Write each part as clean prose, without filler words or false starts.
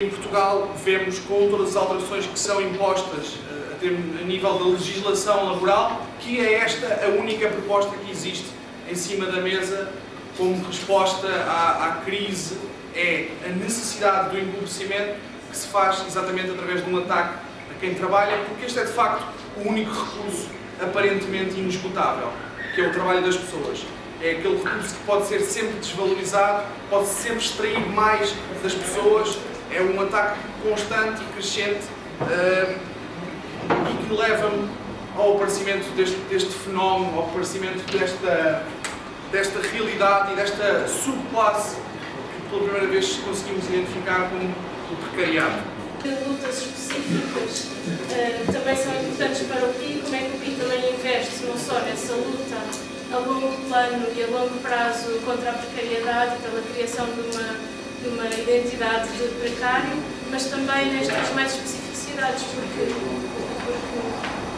Em Portugal vemos com todas as alterações que são impostas a nível da legislação laboral, que é esta a única proposta que existe em cima da mesa como resposta à crise, é a necessidade do empobrecimento que se faz exatamente através de um ataque a quem trabalha, porque este é de facto o único recurso aparentemente inesgotável, que é o trabalho das pessoas. É aquele recurso que pode ser sempre desvalorizado, pode sempre extrair mais das pessoas. É um ataque constante e crescente e que leva-me ao aparecimento deste fenómeno, ao aparecimento desta realidade e desta subclasse que pela primeira vez conseguimos identificar como o precariado. Lutas específicas também são importantes para o PI, como é que o PI também investe não só nessa luta a longo plano e a longo prazo contra a precariedade e pela criação de uma identidade de precário, mas também nestas mais especificidades, porque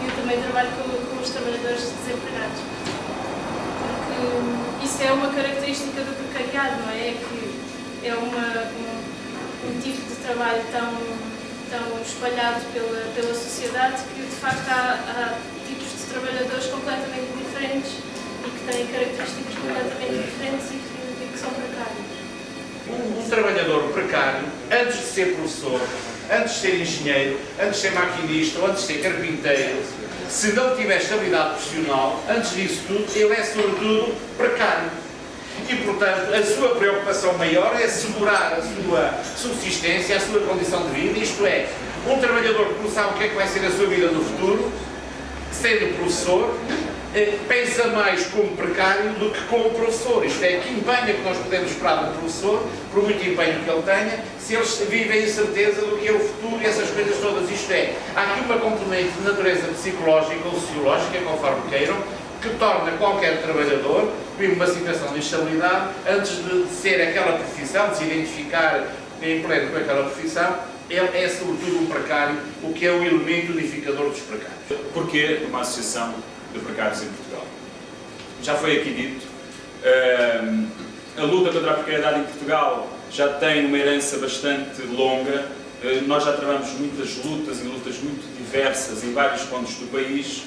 eu também trabalho com os trabalhadores desempregados. Porque isso é uma característica do precariado, não é? Que é um tipo de trabalho tão espalhado pela sociedade que de facto há tipos de trabalhadores completamente diferentes e que têm características completamente diferentes e que são precários. Um trabalhador precário, antes de ser professor, antes de ser engenheiro, antes de ser maquinista ou antes de ser carpinteiro, se não tiver estabilidade profissional, antes disso tudo, ele é sobretudo precário. E, portanto, a sua preocupação maior é assegurar a sua subsistência, a sua condição de vida, isto é, um trabalhador que não sabe o que é que vai ser a sua vida no futuro, sendo professor, pensa mais como precário do que como professor. Isto é, que empenho que nós podemos esperar do professor, por muito empenho que ele tenha, se eles vivem incerteza do que é o futuro e essas coisas todas. Isto é, há aqui uma componente de natureza psicológica ou sociológica, conforme queiram, que torna qualquer trabalhador, vive uma situação de instabilidade, antes de ser aquela profissão, de se identificar em pleno com aquela profissão, ele é sobretudo um precário, o que é o elemento unificador dos precários. Porquê uma associação de precários em Portugal? Já foi aqui dito, a luta contra a precariedade em Portugal já tem uma herança bastante longa, nós já travamos muitas lutas e lutas muito diversas em vários pontos do país,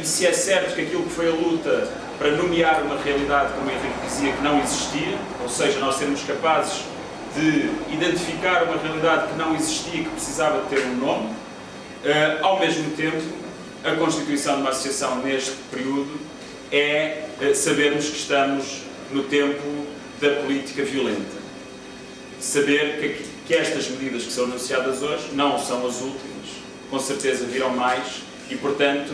e se é certo que aquilo que foi a luta para nomear uma realidade, como o Henrique dizia, que não existia, ou seja, nós sermos capazes de identificar uma realidade que não existia e que precisava de ter um nome, ao mesmo tempo, a constituição de uma associação neste período é sabermos que estamos no tempo da política violenta. Saber que estas medidas que são anunciadas hoje não são as últimas, com certeza virão mais e, portanto,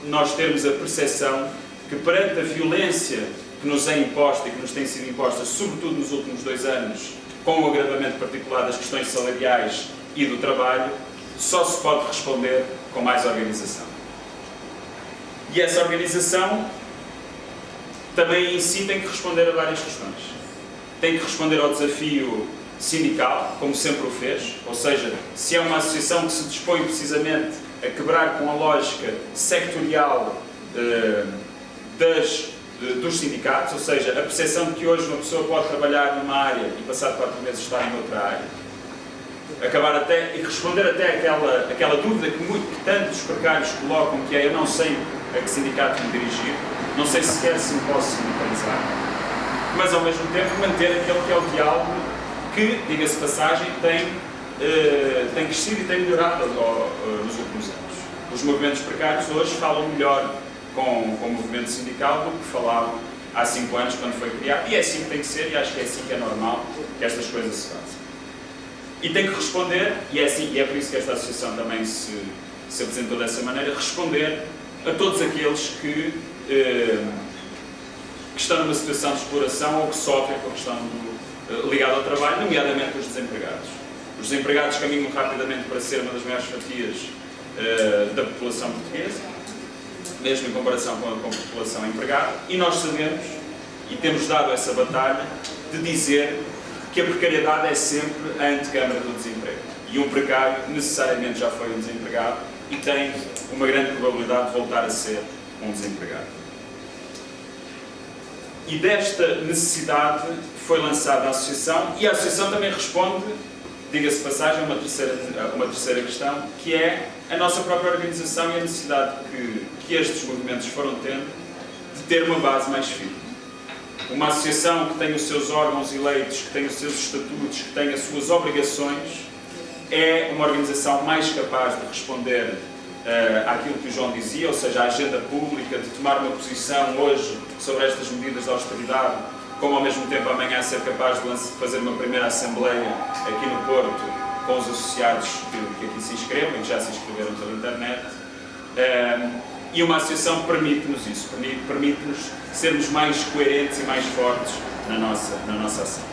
nós termos a percepção que perante a violência que nos é imposta e que nos tem sido imposta, sobretudo nos últimos 2 anos, com o agravamento particular das questões salariais e do trabalho, só se pode responder com mais organização. E essa organização também em si tem que responder a várias questões. Tem que responder ao desafio sindical, como sempre o fez, ou seja, se é uma associação que se dispõe precisamente a quebrar com a lógica sectorial dos sindicatos, ou seja, a percepção de que hoje uma pessoa pode trabalhar numa área e passar 4 meses estar em outra área, e responder até aquela dúvida que tantos precários colocam, que é: eu não sei a que sindicato me dirigir, não sei sequer se me posso sindicalizar, mas ao mesmo tempo manter aquele que é o diálogo que, diga-se de passagem, tem crescido e tem melhorado nos últimos anos. Os movimentos precários hoje falam melhor com o movimento sindical do que falavam há 5 anos, quando foi criado, e é assim que tem que ser, e acho que é assim que é normal que estas coisas se façam. E tem que responder, e é por isso que esta associação também se apresentou dessa maneira, responder a todos aqueles que estão numa situação de exploração ou que sofrem com a questão ligada ao trabalho, nomeadamente os desempregados. Os desempregados caminham rapidamente para ser uma das maiores fatias da população portuguesa, mesmo em comparação com a população empregada, e nós sabemos, e temos dado essa batalha, de dizer que a precariedade é sempre a antecâmara do desemprego. E um precário necessariamente já foi um desempregado e tem uma grande probabilidade de voltar a ser um desempregado. E desta necessidade foi lançada a associação, e a associação também responde, diga-se de passagem, a uma terceira questão, que é a nossa própria organização e a necessidade que estes movimentos foram tendo de ter uma base mais firme. Uma associação que tem os seus órgãos eleitos, que tem os seus estatutos, que tem as suas obrigações, é uma organização mais capaz de responder àquilo que o João dizia, ou seja, a agenda pública, de tomar uma posição hoje sobre estas medidas de austeridade, como ao mesmo tempo amanhã ser capaz de fazer uma primeira assembleia aqui no Porto com os associados que aqui se inscrevam e que já se inscreveram pela internet. E uma associação permite-nos isso, permite-nos sermos mais coerentes e mais fortes na nossa ação.